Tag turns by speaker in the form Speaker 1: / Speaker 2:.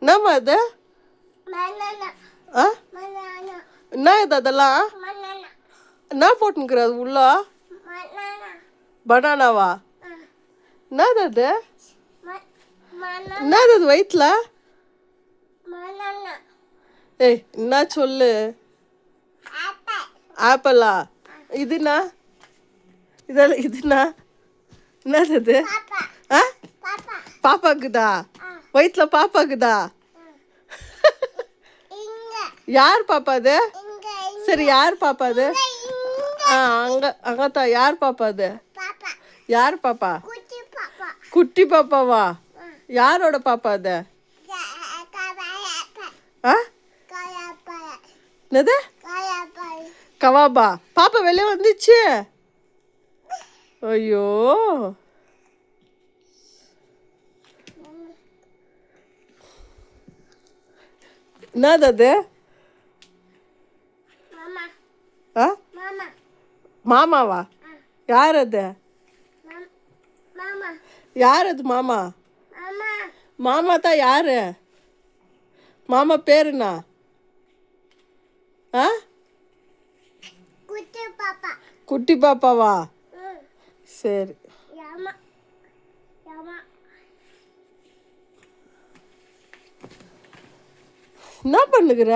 Speaker 1: என்னம்மா இது? ஆ என்ன இது அதெல்லாம்? என்ன போட்டுனுக்குற அது உள்ள? பனானாவா? என்னது அது? என்னது அது வயிற்றுல? ஏய் என்ன சொல்லு? ஆப்பிளா? இதுனா? இதெல்லாம் இதுனா? என்னது அது? ஆ பாப்பாக்குதா? வயிற்றுல பாப்பாக்குதா? யார் பாப்பா அது? சரி யார் பாப்பா அது? அங்கே அங்கத்தான் யார் பாப்பா அது? யார் பாப்பா? குட்டி பாப்பாவா? யாரோட பாப்பா அது? ஆ என்னது? கவாபா? பாப்பா வெளியே வந்துச்சு. ஐயோ என்னது அது? ஆ மாமாவா? யார் அது? யார் அது மாமா? மாமா தான் யாரு? மாமா பேர் என்ன? ஆ குட்டி பாப்பாவா? சரி. என்ன பண்ணுகிற?